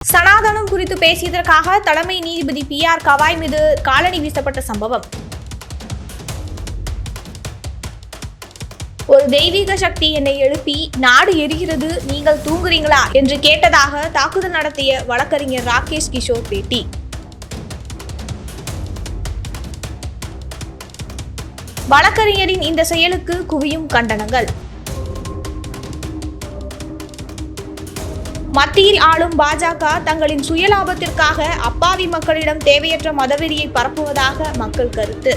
சனாதனம் குறித்து பேசியதற்காக தலைமை நீதிபதி PR கவாய் மீது காலணி வீசப்பட்ட சம்பவம். ஒரு தெய்வீக சக்தி என்னை எழுப்பி நாடு எரிகிறது, நீங்கள் தூங்குறீங்களா என்று கேட்டதாக தாக்குதல் நடத்திய வழக்கறிஞர் ராகேஷ் கிஷோர் பேட்டி. வழக்கறிஞரின் இந்த செயலுக்கு குவியும் கண்டனங்கள். மத்தியில் ஆளும் பாஜக தங்களின் சுயலாபத்திற்காக அப்பாவி மக்களிடம் தேவையற்ற மதவெறியை பரப்புவதாக மக்கள் கருத்து.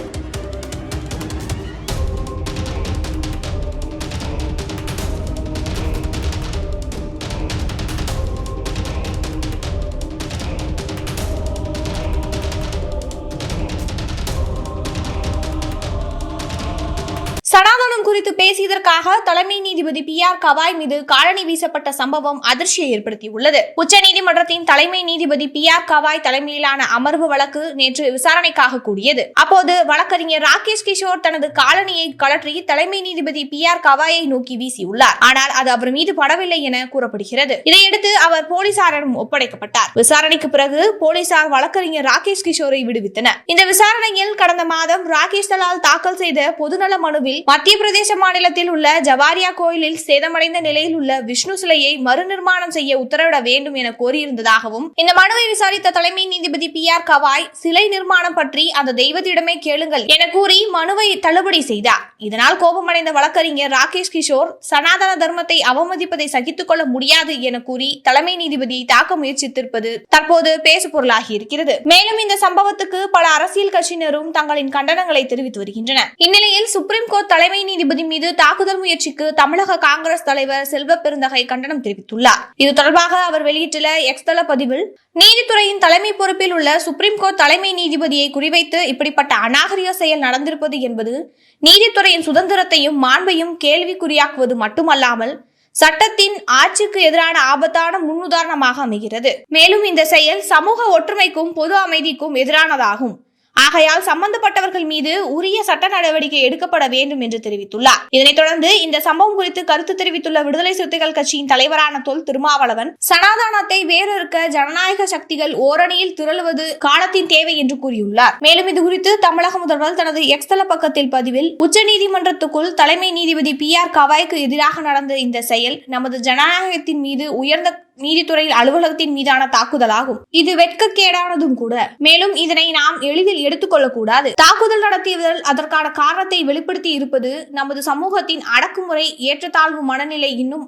சனாதனம் குறித்து பேசியதற்காக தலைமை நீதிபதி PR கவாய் மீது காலணி வீசப்பட்ட சம்பவம் அதிர்ச்சியை ஏற்படுத்தியுள்ளது. உச்சநீதிமன்றத்தின் தலைமை நீதிபதி PR கவாய் தலைமையிலான அமர்வு வழக்கு நேற்று விசாரணைக்காக கூடியது. அப்போது வழக்கறிஞர் ராகேஷ் கிஷோர் தனது காலணியை கழற்றி தலைமை நீதிபதி PR கவாயை நோக்கி வீசியுள்ளார். ஆனால் அது அவர் மீது படவில்லை என கூறப்படுகிறது. இதையடுத்து அவர் போலீசாரிடம் ஒப்படைக்கப்பட்டார். விசாரணைக்கு பிறகு போலீசார் வழக்கறிஞர் ராகேஷ் கிஷோரை விடுவித்தனர். இந்த விசாரணையில் கடந்த மாதம் ராகேஷ் தலால் தாக்கல் செய்த பொதுநல மனுவில் மத்திய பிரதேச மாநிலத்தில் உள்ள ஜவாரியா கோயிலில் சேதமடைந்த நிலையில் உள்ள விஷ்ணு சிலையை மறுநிர்மாணம் செய்ய உத்தரவிட வேண்டும் என கோரியிருந்ததாகவும், இந்த மனுவை விசாரித்த தலைமை நீதிபதி PR கவாய் சிலை நிர்மாணம் பற்றி அந்த தெய்வத்திடமே கேளுங்கள் என கூறி மனுவை தள்ளுபடி செய்தார். இதனால் கோபமடைந்த வழக்கறிஞர் ராகேஷ் கிஷோர் சனாதன தர்மத்தை அவமதிப்பதை சகித்துக் கொள்ள முடியாது என கூறி தலைமை நீதிபதியை தாக்க முயற்சித்திருப்பது தற்போது பேசுபொருளாகி இருக்கிறது. மேலும் இந்த சம்பவத்துக்கு பல அரசியல் கட்சியினரும் தங்களின் கண்டனங்களை தெரிவித்து வருகின்றனர். இந்நிலையில் சுப்ரீம் கோர்ட் தலைமை நீதிபதி மீது தாக்குதல் முயற்சிக்கு தமிழக காங்கிரஸ் தலைவர் செல்வ பெருந்தகை கண்டனம் தெரிவித்துள்ளார். இது தொடர்பாக அவர் வெளியிட்டுள்ள எக்ஸ் தள பதிவில், நீதித்துறையின் தலைமை பொறுப்பில் உள்ள சுப்ரீம் கோர்ட் தலைமை நீதிபதியை குறிவைத்து இப்படிப்பட்ட அநாகரிக செயல் நடந்திருப்பது என்பது நீதித்துறையின் சுதந்திரத்தையும் மாண்பையும் கேள்விக்குறியாக்குவது மட்டுமல்லாமல் சட்டத்தின் ஆட்சிக்கு எதிரான ஆபத்தான முன்னுதாரணமாக அமைகிறது. மேலும் இந்த செயல் சமூக ஒற்றுமைக்கும் பொது அமைதிக்கும் எதிரானதாகும். ஆகையால் சம்பந்தப்பட்டவர்கள் மீது உரிய சட்ட நடவடிக்கை எடுக்கப்பட வேண்டும் என்று தெரிவித்துள்ளார். இதனைத் தொடர்ந்து இந்த சம்பவம் குறித்து கருத்து தெரிவித்துள்ள விடுதலை சிறுத்தைகள் கட்சியின் தலைவரான தொல் திருமாவளவன், சனாதனத்தை வேறறுக்க ஜனநாயக சக்திகள் ஓரணியில் திரளுவது காலத்தின் தேவை என்று கூறியுள்ளார். மேலும் இது குறித்து தமிழக முதல்வர் தனது எக்ஸ் தள பக்கத்தில் பதிவில், உச்சநீதிமன்றத்துக்குள் தலைமை நீதிபதி PR கவாய்க்கு எதிராக நடந்த இந்த செயல் நமது ஜனநாயகத்தின் மீது உயர்ந்த நீதித்துறை அலுவலகத்தின் மீதான தாக்குதலாகும். இது வெட்கக்கேடானதும் கூட. மேலும் இதனை நாம் எளிதில் எடுத்துக்கொள்ளக் கூடாது. தாக்குதல் நடத்தியவர்கள் அதற்கான காரணத்தை வெளிப்படுத்தி இருப்பது நமது சமூகத்தின் அடக்குமுறை ஏற்றத்தாழ்வு மனநிலை இன்னும்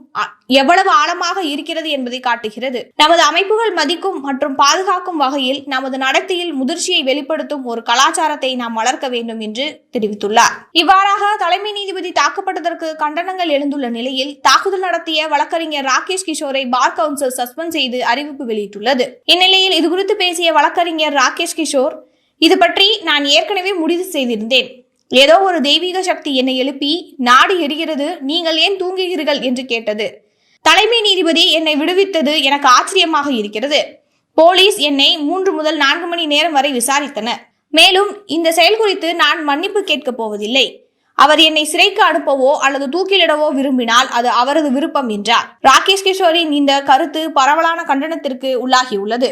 எவ்வளவு ஆழமாக இருக்கிறது என்பதை காட்டுகிறது. நமது அமைப்புகள் மதிக்கும் மற்றும் பாதுகாக்கும் வகையில் நமது நடத்தையில் முதிர்ச்சியை வெளிப்படுத்தும் ஒரு கலாச்சாரத்தை நாம் வளர்க்க வேண்டும் என்று தெரிவித்துள்ளார். இவ்வாறாக தலைமை நீதிபதி தாக்கப்பட்டதற்கு கண்டனங்கள் எழுந்துள்ள நிலையில் தாக்குதல் நடத்திய வழக்கறிஞர் ராகேஷ் கிஷோரை பார் கவுன்சில் சஸ்பெண்ட் செய்து அறிவிப்பு வெளியிட்டுள்ளது. இந்நிலையில் இதுகுறித்து பேசிய வழக்கறிஞர் ராகேஷ் கிஷோர், இது பற்றி நான் ஏற்கனவே முடிவு செய்திருந்தேன். ஏதோ ஒரு தெய்வீக சக்தி என்னை எழுப்பி நாடு எரிகிறது, நீங்கள் ஏன் தூங்குகிறீர்கள் என்று கேட்டது. தலைமை நீதிபதி என்னை விடுவித்தது எனக்கு ஆச்சரியமாக இருக்கிறது. போலீஸ் என்னை 3 முதல் 4 மணி நேரம் வரை விசாரித்தனர். மேலும் இந்த செயல் குறித்து நான் மன்னிப்பு கேட்கப் போவதில்லை. அவர் என்னை சிறைக்கு அனுப்பவோ அல்லது தூக்கிலிடவோ விரும்பினால் அது அவரது விருப்பம் என்றார். ராகேஷ் கிஷோரின் இந்த கருத்து பரவலான கண்டனத்திற்கு உள்ளாகியுள்ளது.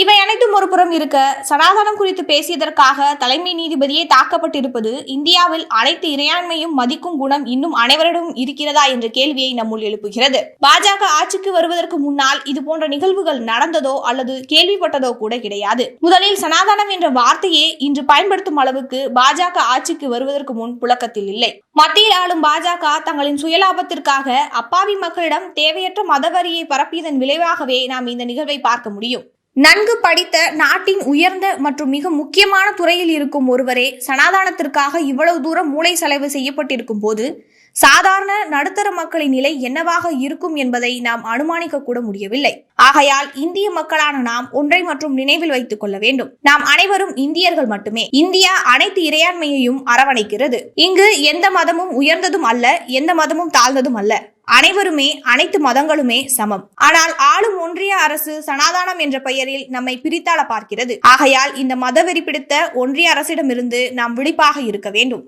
இவை அனைத்தும் ஒரு புறம் இருக்க, சனாதனம் குறித்து பேசியதற்காக தலைமை நீதிபதியே தாக்கப்பட்டிருப்பது இந்தியாவில் அனைத்து இறையாண்மையும் மதிக்கும் குணம் இன்னும் அனைவரிடம் இருக்கிறதா என்ற கேள்வியை நம்முள் எழுப்புகிறது. பாஜக ஆட்சிக்கு வருவதற்கு முன்னால் இது போன்ற நிகழ்வுகள் நடந்ததோ அல்லது கேள்விப்பட்டதோ கூட கிடையாது. முதலில் சனாதனம் என்ற வார்த்தையே இன்று பயன்படுத்தும் அளவுக்கு பாஜக ஆட்சிக்கு வருவதற்கு முன் புழக்கத்தில் இல்லை. மத்தியில் ஆளும் பாஜக தங்களின் சுயலாபத்திற்காக அப்பாவி மக்களிடம் தேவையற்ற மதவரியை பரப்பியதன் விளைவாகவே நாம் இந்த நிகழ்வை பார்க்க முடியும். நன்கு படித்த, நாட்டின் உயர்ந்த மற்றும் மிக முக்கியமான துறையில் இருக்கும் ஒருவரே சனாதானத்திற்காக இவ்வளவு தூரம் மூளை செலவு செய்யப்பட்டிருக்கும் போது சாதாரண நடுத்தர மக்களின் நிலை என்னவாக இருக்கும் என்பதை நாம் அனுமானிக்க கூட முடியவில்லை. ஆகையால் இந்திய மக்களான நாம் ஒன்றை மற்றும் நினைவில் வைத்துக் கொள்ள வேண்டும். நாம் அனைவரும் இந்தியர்கள் மட்டுமே. இந்தியா அனைத்து இறையாண்மையையும் அரவணைக்கிறது. இங்கு எந்த மதமும் உயர்ந்ததும் அல்ல, எந்த மதமும் தாழ்ந்ததும் அல்ல. அனைவருமே, அனைத்து மதங்களுமே சமம். ஆனால் ஆளும் ஒன்றிய அரசு சனாதானம் என்ற பெயரில் நம்மை பிரித்தாள பார்க்கிறது. ஆகையால் இந்த மதவெறி பிடித்த ஒன்றிய அரசிடமிருந்து நாம் விழிப்பாக இருக்க வேண்டும்.